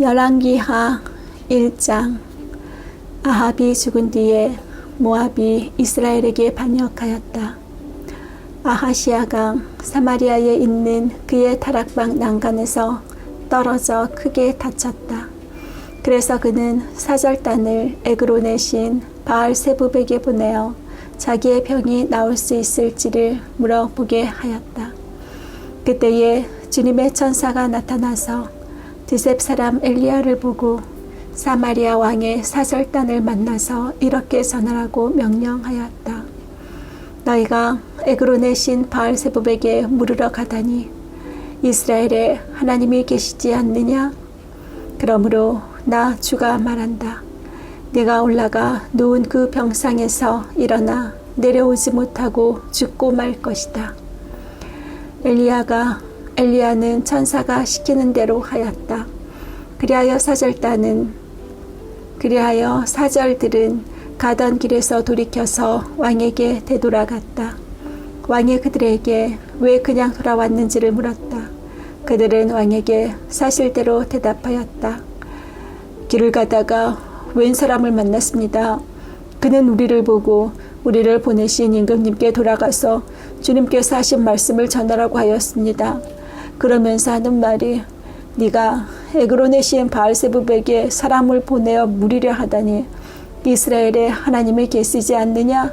열왕기하 1장. 아합이 죽은 뒤에 모압이 이스라엘에게 반역하였다. 아하시아가 사마리아에 있는 그의 다락방 난간에서 떨어져 크게 다쳤다. 그래서 그는 사절단을 에그론의 신 바알세부백에 보내어 자기의 병이 나을 수 있을지를 물어보게 하였다. 그때에 주님의 천사가 나타나서 드셉 사람 엘리야를 보고 사마리아 왕의 사절단을 만나서 이렇게 전하라고 명령하였다. 너희가 에그론의 신 바알세부백에 물으러 가다니 이스라엘에 하나님이 계시지 않느냐? 그러므로 나 주가 말한다. 네가 올라가 누운 그 병상에서 일어나 내려오지 못하고 죽고 말 것이다. 엘리야는 천사가 시키는 대로 하였다. 그리하여 사절들은 가던 길에서 돌이켜서 왕에게 되돌아갔다. 왕이 그들에게 왜 그냥 돌아왔는지를 물었다. 그들은 왕에게 사실대로 대답하였다. 길을 가다가 웬 사람을 만났습니다. 그는 우리를 보고 우리를 보내신 임금님께 돌아가서 주님께서 하신 말씀을 전하라고 하였습니다. 그러면서 하는 말이 네가 에그론의 신 바알세부백에 사람을 보내어 물으려 하다니 이스라엘에 하나님이 계시지 않느냐?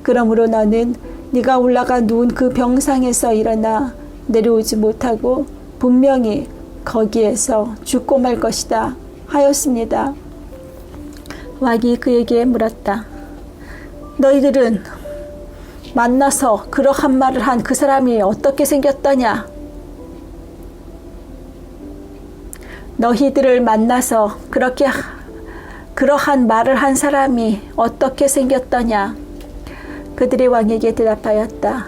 그러므로 너는 네가 올라가 누운 그 병상에서 일어나 내려오지 못하고 분명히 거기에서 죽고 말 것이다 하였습니다. 왕이 그에게 물었다. 너희들은 만나서 그러한 말을 한 그 사람이 어떻게 생겼더냐? 너희들을 만나서 그러한 말을 한 사람이 어떻게 생겼더냐? 그들이 왕에게 대답하였다.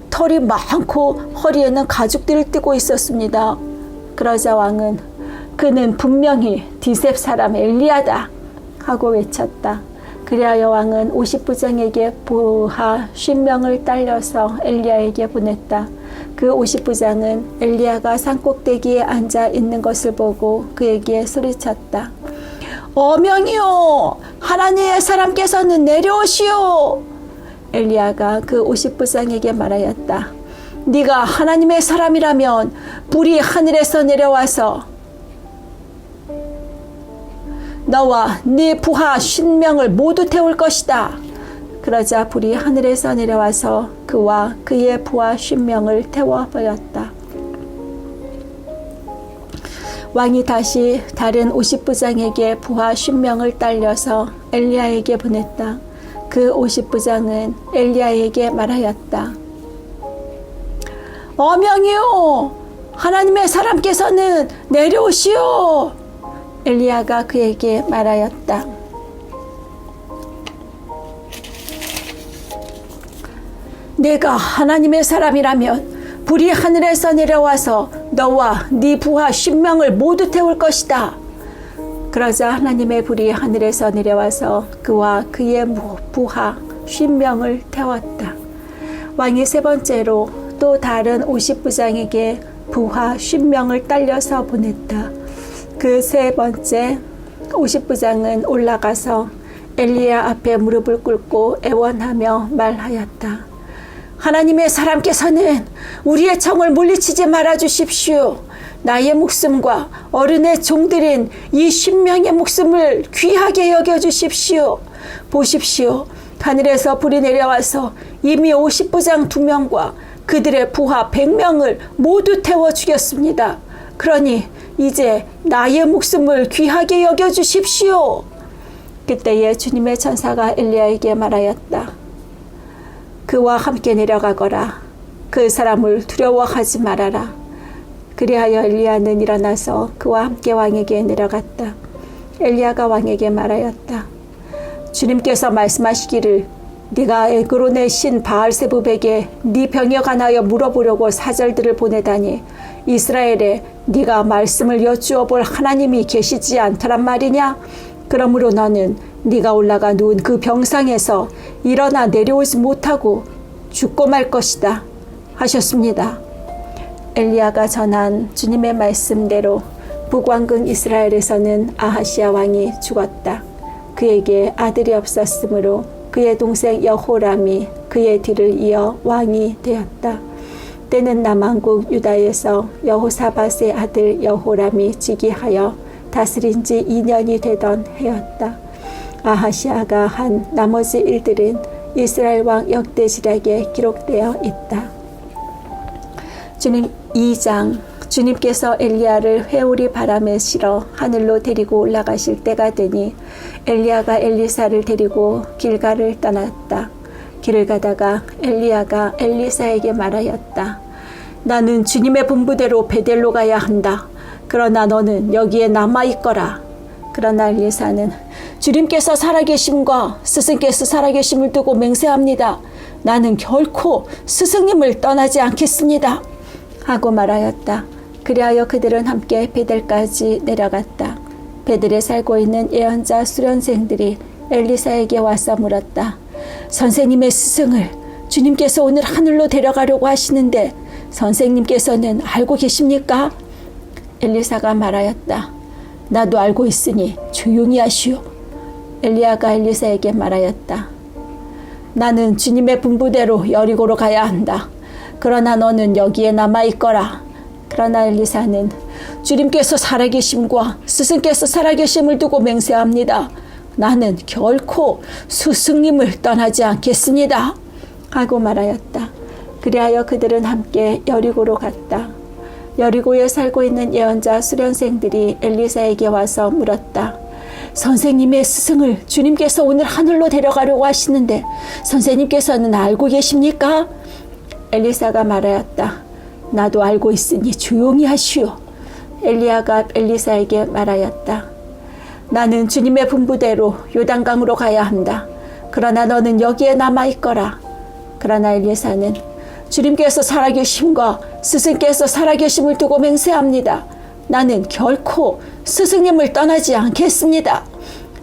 털이 많고 허리에는 가죽들을 띠고 있었습니다. 그러자 왕은 그는 분명히 디셉 사람 엘리야다 하고 외쳤다. 그리하여 왕은 50부장에게 부하 50명을 딸려서 엘리야에게 보냈다. 그 50부장은 엘리야가 산꼭대기에 앉아 있는 것을 보고 그에게 소리쳤다. 어명이요! 하나님의 사람께서는 내려오시오! 엘리야가 그 50부장에게 말하였다. 네가 하나님의 사람이라면 불이 하늘에서 내려와서 너와 네 부하 50명을 모두 태울 것이다. 그러자 불이 하늘에서 내려와서 그와 그의 부하 50명을 태워버렸다. 왕이 다시 다른 50부장에게 부하 50명을 딸려서 엘리야에게 보냈다. 그 50부장은 엘리야에게 말하였다. 어명이요! 하나님의 사람께서는 내려오시오! 엘리야가 그에게 말하였다. 내가 하나님의 사람이라면 불이 하늘에서 내려와서 너와 네 부하 10명을 모두 태울 것이다. 그러자 하나님의 불이 하늘에서 내려와서 그와 그의 부하 10명을 태웠다. 왕이 세 번째로 또 다른 50부장에게 부하 10명을 딸려서 보냈다. 그 세 번째 50부장은 올라가서 엘리야 앞에 무릎을 꿇고 애원하며 말하였다. 하나님의 사람께서는 우리의 청을 물리치지 말아 주십시오. 나의 목숨과 어른의 종들인 이 10명의 목숨을 귀하게 여겨 주십시오. 보십시오. 하늘에서 불이 내려와서 이미 50부장 2명과 그들의 부하 100명을 모두 태워 죽였습니다. 그러니 이제 나의 목숨을 귀하게 여겨 주십시오. 그때에 주님의 천사가 엘리야에게 말하였다. 그와 함께 내려가거라. 그 사람을 두려워하지 말아라. 그리하여 엘리야는 일어나서 그와 함께 왕에게 내려갔다. 엘리야가 왕에게 말하였다. 주님께서 말씀하시기를 네가 에그론의 신 바알세부백에 네 병에 관하여 물어보려고 사절들을 보내다니 이스라엘에 네가 말씀을 여쭈어 볼 하나님이 계시지 않더란 말이냐? 그러므로 너는 네가 올라가 누운 그 병상에서 일어나 내려오지 못하고 죽고 말 것이다 하셨습니다. 엘리야가 전한 주님의 말씀대로 북왕국 이스라엘에서는 아하시야 왕이 죽었다. 그에게 아들이 없었으므로 그의 동생 여호람이 그의 뒤를 이어 왕이 되었다. 때는 남왕국 유다에서 여호사밧의 아들 여호람이 즉위하여 다스린 지 2년이 되던 해였다. 아하시야가 한 나머지 일들은 이스라엘 왕 역대지략에 기록되어 있다. 주님 2장. 주님께서 엘리야를 회오리 바람에 실어 하늘로 데리고 올라가실 때가 되니 엘리야가 엘리사를 데리고 길갈을 떠났다. 길을 가다가 엘리야가 엘리사에게 말하였다. 나는 주님의 분부대로 베델로 가야 한다. 그러나 너는 여기에 남아있거라. 그러나 엘리사는 주님께서 살아계심과 스승께서 살아계심을 두고 맹세합니다. 나는 결코 스승님을 떠나지 않겠습니다. 하고 말하였다. 그리하여 그들은 함께 베델까지 내려갔다. 베델에 살고 있는 예언자 수련생들이 엘리사에게 와서 물었다. 선생님의 스승을 주님께서 오늘 하늘로 데려가려고 하시는데 선생님께서는 알고 계십니까? 엘리사가 말하였다. 나도 알고 있으니 조용히 하시오. 엘리야가 엘리사에게 말하였다. 나는 주님의 분부대로 여리고로 가야 한다. 그러나 너는 여기에 남아있거라. 그러나 엘리사는 주님께서 살아계심과 스승께서 살아계심을 두고 맹세합니다. 나는 결코 스승님을 떠나지 않겠습니다. 하고 말하였다. 그리하여 그들은 함께 여리고로 갔다. 여리고에 살고 있는 예언자 수련생들이 엘리사에게 와서 물었다. 선생님의 스승을 주님께서 오늘 하늘로 데려가려고 하시는데 선생님께서는 알고 계십니까? 엘리사가 말하였다. 나도 알고 있으니 조용히 하시오. 엘리야가 엘리사에게 말하였다. 나는 주님의 분부대로 요단강으로 가야 한다. 그러나 너는 여기에 남아있거라. 그러나 엘리사는 주님께서 살아계심과 스승께서 살아계심을 두고 맹세합니다. 나는 결코 스승님을 떠나지 않겠습니다.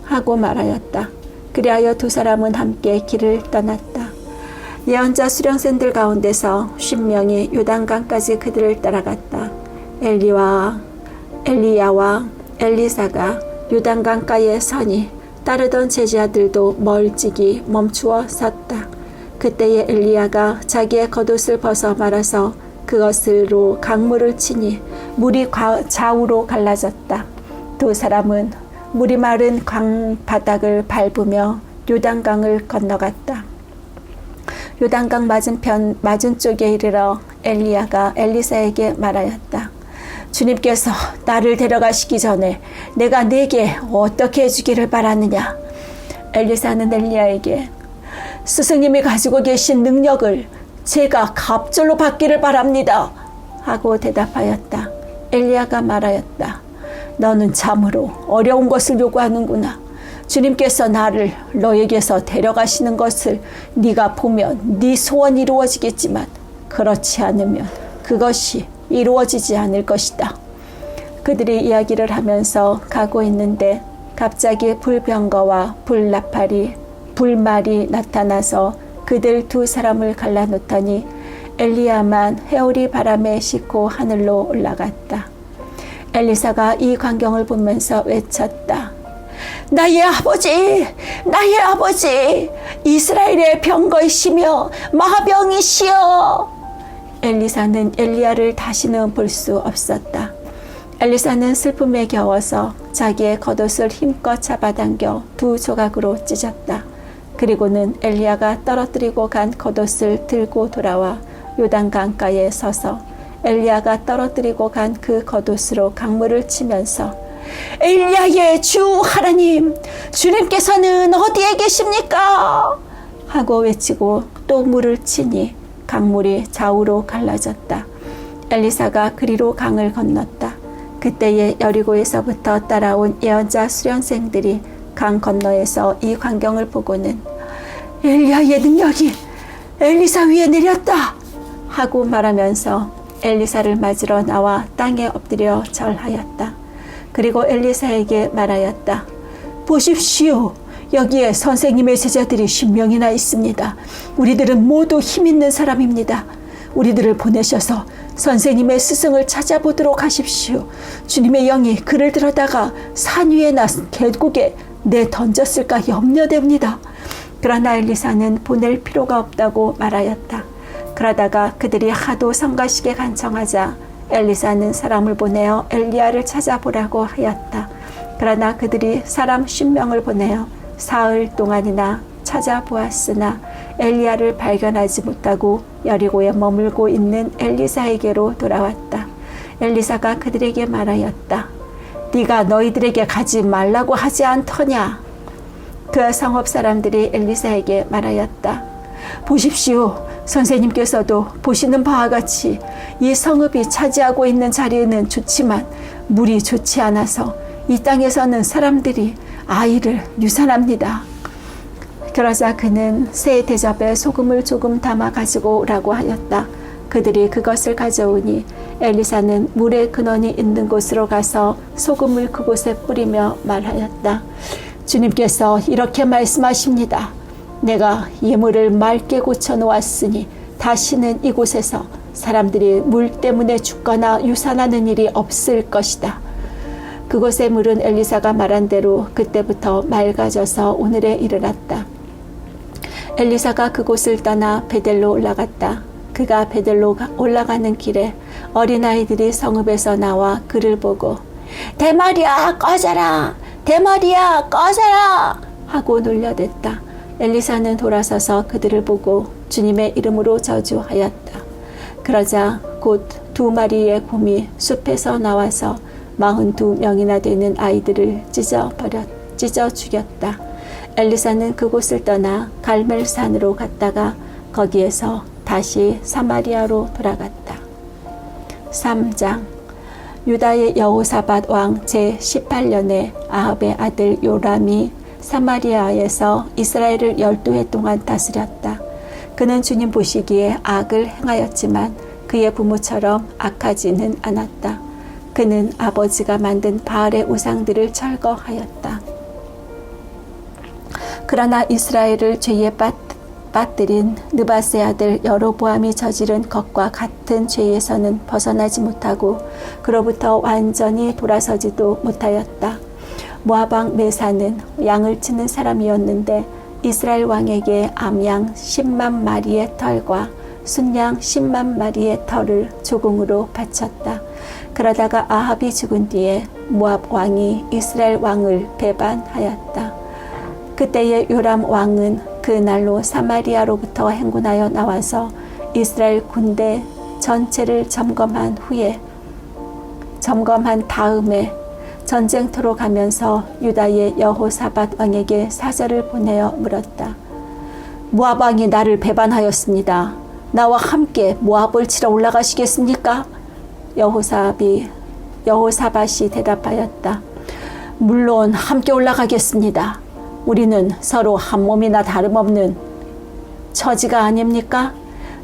하고 말하였다. 그리하여 두 사람은 함께 길을 떠났다. 예언자 수령생들 가운데서 10명이 요단강까지 그들을 따라갔다. 엘리야와 엘리사가 요단강가에 서니 따르던 제자들도 멀찍이 멈추어 섰다. 그때에 엘리야가 자기의 겉옷을 벗어 말아서 그것으로 강물을 치니 물이 좌우로 갈라졌다. 두 사람은 물이 마른 강 바닥을 밟으며 요단강을 건너갔다. 요단강 맞은 쪽에 이르러 엘리야가 엘리사에게 말하였다. 주님께서 나를 데려가시기 전에 내가 네게 어떻게 해주기를 바라느냐? 엘리사는 엘리야에게 스승님이 가지고 계신 능력을 제가 갑절로 받기를 바랍니다. 하고 대답하였다. 엘리야가 말하였다. 너는 참으로 어려운 것을 요구하는구나. 주님께서 나를 너에게서 데려가시는 것을 네가 보면 네 소원이 이루어지겠지만 그렇지 않으면 그것이 이루어지지 않을 것이다. 그들이 이야기를 하면서 가고 있는데 갑자기 불병거와 불말이 나타나서 그들 두 사람을 갈라놓더니 엘리야만 회오리 바람에 싣고 하늘로 올라갔다. 엘리사가 이 광경을 보면서 외쳤다. 나의 아버지, 나의 아버지, 이스라엘의 병거이시며 마병이시여. 엘리사는 엘리야를 다시는 볼 수 없었다. 엘리사는 슬픔에 겨워서 자기의 겉옷을 힘껏 잡아당겨 두 조각으로 찢었다. 그리고는 엘리야가 떨어뜨리고 간 겉옷을 들고 돌아와 요단강가에 서서 엘리야가 떨어뜨리고 간 그 겉옷으로 강물을 치면서 엘리야의 주 하나님, 주님께서는 어디에 계십니까? 하고 외치고 또 물을 치니 강물이 좌우로 갈라졌다. 엘리사가 그리로 강을 건넜다. 그때에 여리고에서부터 따라온 예언자 수련생들이 강 건너에서 이 광경을 보고는 엘리야의 능력이 엘리사 위에 내렸다 하고 말하면서 엘리사를 맞으러 나와 땅에 엎드려 절하였다. 그리고 엘리사에게 말하였다. 보십시오. 여기에 선생님의 제자들이 10명이나 있습니다. 우리들은 모두 힘있는 사람입니다. 우리들을 보내셔서 선생님의 스승을 찾아보도록 하십시오. 주님의 영이 그를 들어다가 산 위에 난 계곡에 내던졌을까 염려됩니다. 그러나 엘리사는 보낼 필요가 없다고 말하였다. 그러다가 그들이 하도 성가시게 간청하자 엘리사는 사람을 보내어 엘리야를 찾아보라고 하였다. 그러나 그들이 사람 10명을 보내어 사흘 동안이나 찾아보았으나 엘리야를 발견하지 못하고 여리고에 머물고 있는 엘리사에게로 돌아왔다. 엘리사가 그들에게 말하였다. 네가 너희들에게 가지 말라고 하지 않더냐? 그 성읍 사람들이 엘리사에게 말하였다. 보십시오. 선생님께서도 보시는 바와 같이 이 성읍이 차지하고 있는 자리는 좋지만 물이 좋지 않아서 이 땅에서는 사람들이 아이를 유산합니다. 그러자 그는 새 대접에 소금을 조금 담아 가지고 오라고 하였다. 그들이 그것을 가져오니 엘리사는 물의 근원이 있는 곳으로 가서 소금을 그곳에 뿌리며 말하였다. 주님께서 이렇게 말씀하십니다. 내가 이 물을 맑게 고쳐놓았으니 다시는 이곳에서 사람들이 물 때문에 죽거나 유산하는 일이 없을 것이다. 그곳의 물은 엘리사가 말한 대로 그때부터 맑아져서 오늘에 이르렀다. 엘리사가 그곳을 떠나 베델로 올라갔다. 그가 베델로 올라가는 길에 어린아이들이 성읍에서 나와 그를 보고 대머리야 꺼져라! 대머리야 꺼져라! 하고 놀려댔다. 엘리사는 돌아서서 그들을 보고 주님의 이름으로 저주하였다. 그러자 곧 2마리의 곰이 숲에서 나와서 42명이나 되는 아이들을 찢어 죽였다. 엘리사는 그곳을 떠나 갈멜산으로 갔다가 거기에서 다시 사마리아로 돌아갔다. 3장. 유다의 여호사밧 왕 제18년에 아합의 아들 요람이 사마리아에서 이스라엘을 12해 동안 다스렸다. 그는 주님 보시기에 악을 행하였지만 그의 부모처럼 악하지는 않았다. 그는 아버지가 만든 바알의 우상들을 철거하였다. 그러나 이스라엘을 죄에 빠뜨린 느밧의 아들 여로보암이 저지른 것과 같은 죄에서는 벗어나지 못하고 그로부터 완전히 돌아서지도 못하였다. 모압 왕 메사는 양을 치는 사람이었는데 이스라엘 왕에게 암양 10만 마리의 털과 순양 10만 마리의 털을 조공으로 바쳤다. 그러다가 아합이 죽은 뒤에 모압 왕이 이스라엘 왕을 배반하였다. 그때의 요람 왕은 그날로 사마리아로부터 행군하여 나와서 이스라엘 군대 전체를 점검한 다음에 전쟁터로 가면서 유다의 여호사밧 왕에게 사절을 보내어 물었다. 모압 왕이 나를 배반하였습니다. 나와 함께 모압을 치러 올라가시겠습니까? 여호사밧이 대답하였다. 물론 함께 올라가겠습니다. 우리는 서로 한 몸이나 다름없는 처지가 아닙니까?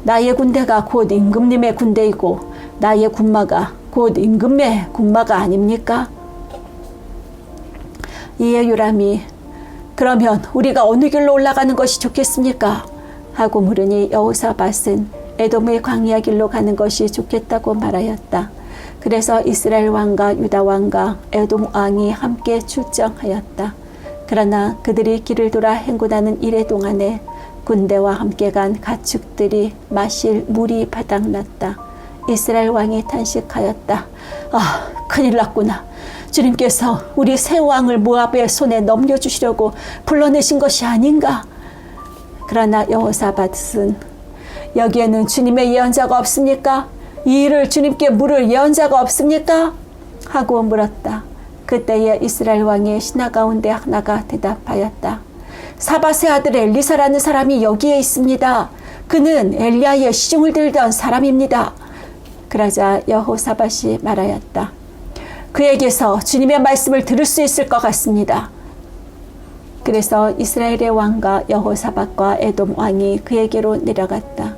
나의 군대가 곧 임금님의 군대이고 나의 군마가 곧 임금의 군마가 아닙니까? 이에 요람이 그러면 우리가 어느 길로 올라가는 것이 좋겠습니까? 하고 물으니 여호사밧은 에돔의 광야 길로 가는 것이 좋겠다고 말하였다. 그래서 이스라엘 왕과 유다 왕과 에돔 왕이 함께 출정하였다. 그러나 그들이 길을 돌아 행군하는 이래 동안에 군대와 함께 간 가축들이 마실 물이 바닥났다. 이스라엘 왕이 탄식하였다. 아, 큰일 났구나. 주님께서 우리 새 왕을 모압의 손에 넘겨주시려고 불러내신 것이 아닌가? 그러나 여호사밧은 여기에는 주님의 예언자가 없습니까? 이 일을 주님께 물을 예언자가 없습니까? 하고 물었다. 그때에 이스라엘 왕의 신하 가운데 하나가 대답하였다. 사밧의 아들 엘리사라는 사람이 여기에 있습니다. 그는 엘리야의 시중을 들던 사람입니다. 그러자 여호사밧이 말하였다. 그에게서 주님의 말씀을 들을 수 있을 것 같습니다. 그래서 이스라엘의 왕과 여호사밧과 에돔 왕이 그에게로 내려갔다.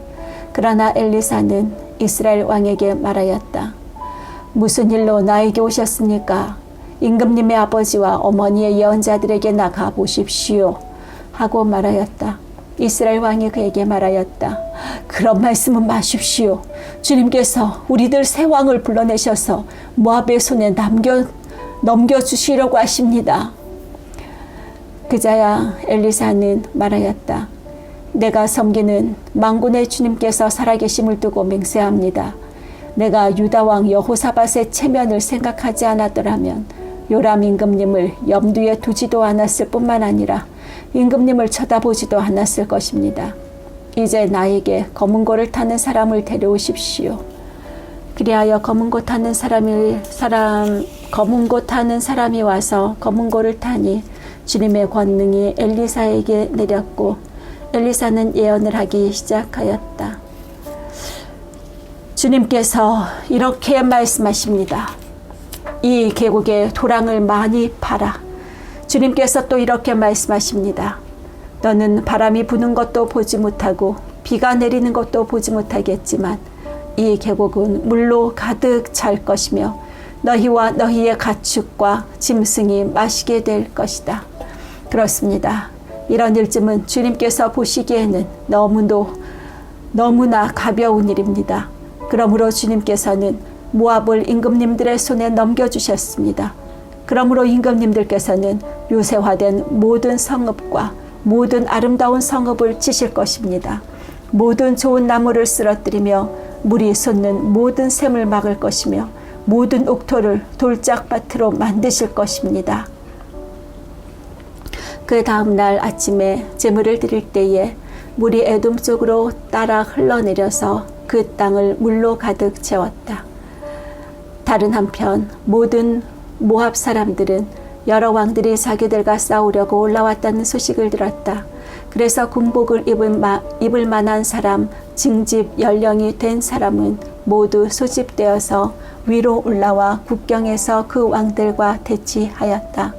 그러나 엘리사는 이스라엘 왕에게 말하였다. 무슨 일로 나에게 오셨습니까? 임금님의 아버지와 어머니의 예언자들에게 나가 보십시오. 하고 말하였다. 이스라엘 왕이 그에게 말하였다. 그런 말씀은 마십시오. 주님께서 우리들 새 왕을 불러내셔서 모압의 손에 넘겨주시려고 하십니다. 그자야 엘리사는 말하였다. 내가 섬기는 만군의 주님께서 살아계심을 두고 맹세합니다. 내가 유다왕 여호사밧의 체면을 생각하지 않았더라면 요람 임금님을 염두에 두지도 않았을 뿐만 아니라 임금님을 쳐다보지도 않았을 것입니다. 이제 나에게 검은고를 타는 사람을 데려오십시오. 그리하여 검은고 타는 사람이 와서 검은고를 타니 주님의 권능이 엘리사에게 내렸고 엘리사는 예언을 하기 시작하였다. 주님께서 이렇게 말씀하십니다. 이 계곡에 도랑을 많이 팔아. 주님께서 또 이렇게 말씀하십니다. 너는 바람이 부는 것도 보지 못하고 비가 내리는 것도 보지 못하겠지만 이 계곡은 물로 가득 찰 것이며 너희와 너희의 가축과 짐승이 마시게 될 것이다. 그렇습니다. 이런 일쯤은 주님께서 보시기에는 너무나 가벼운 일입니다. 그러므로 주님께서는 모압을 임금님들의 손에 넘겨주셨습니다. 그러므로 임금님들께서는 요새화된 모든 성읍과 모든 아름다운 성읍을 지실 것입니다. 모든 좋은 나무를 쓰러뜨리며 물이 솟는 모든 샘을 막을 것이며 모든 옥토를 돌짝밭으로 만드실 것입니다. 그 다음날 아침에 제물을 드릴 때에 물이 에돔 쪽으로 따라 흘러내려서 그 땅을 물로 가득 채웠다. 다른 한편 모든 모압 사람들은 여러 왕들이 자기들과 싸우려고 올라왔다는 소식을 들었다. 그래서 군복을 입을 만한 사람, 징집 연령이 된 사람은 모두 소집되어서 위로 올라와 국경에서 그 왕들과 대치하였다.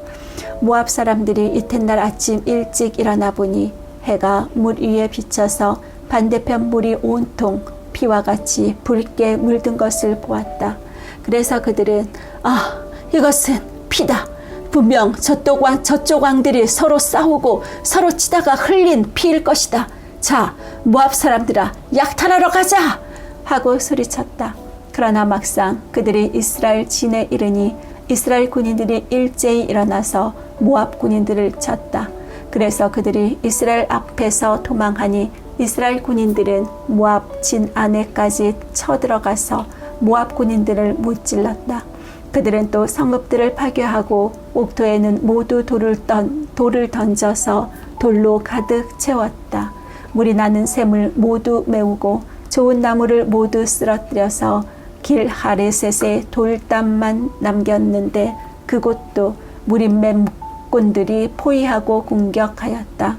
모압 사람들이 이튿날 아침 일찍 일어나 보니 해가 물 위에 비쳐서 반대편 물이 온통 피와 같이 붉게 물든 것을 보았다. 그래서 그들은 이것은 피다. 분명 저쪽 왕들이 서로 싸우고 서로 치다가 흘린 피일 것이다. 자, 모압 사람들아, 약탈하러 가자! 하고 소리쳤다. 그러나 막상 그들이 이스라엘 진에 이르니 이스라엘 군인들이 일제히 일어나서 모압 군인들을 쳤다. 그래서 그들이 이스라엘 앞에서 도망하니 이스라엘 군인들은 모압 진 안에까지 쳐들어가서 모압 군인들을 무찔렀다. 그들은 또 성읍들을 파괴하고 옥토에는 모두 돌을 던져서 돌로 가득 채웠다. 물이 나는 샘을 모두 메우고 좋은 나무를 모두 쓰러뜨려서 길 하레셋에 돌담만 남겼는데 그곳도 무림맵군들이 포위하고 공격하였다.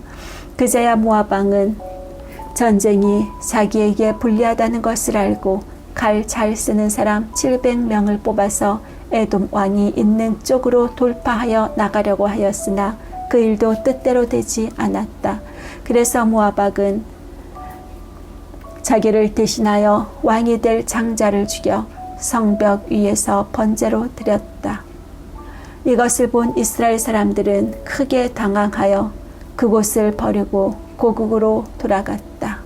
그제야 모압 왕은 전쟁이 자기에게 불리하다는 것을 알고 칼 잘 쓰는 사람 700명을 뽑아서 에돔 왕이 있는 쪽으로 돌파하여 나가려고 하였으나 그 일도 뜻대로 되지 않았다. 그래서 모압 왕은 자기를 대신하여 왕이 될 장자를 죽여 성벽 위에서 번제로 드렸다. 이것을 본 이스라엘 사람들은 크게 당황하여 그곳을 버리고 고국으로 돌아갔다.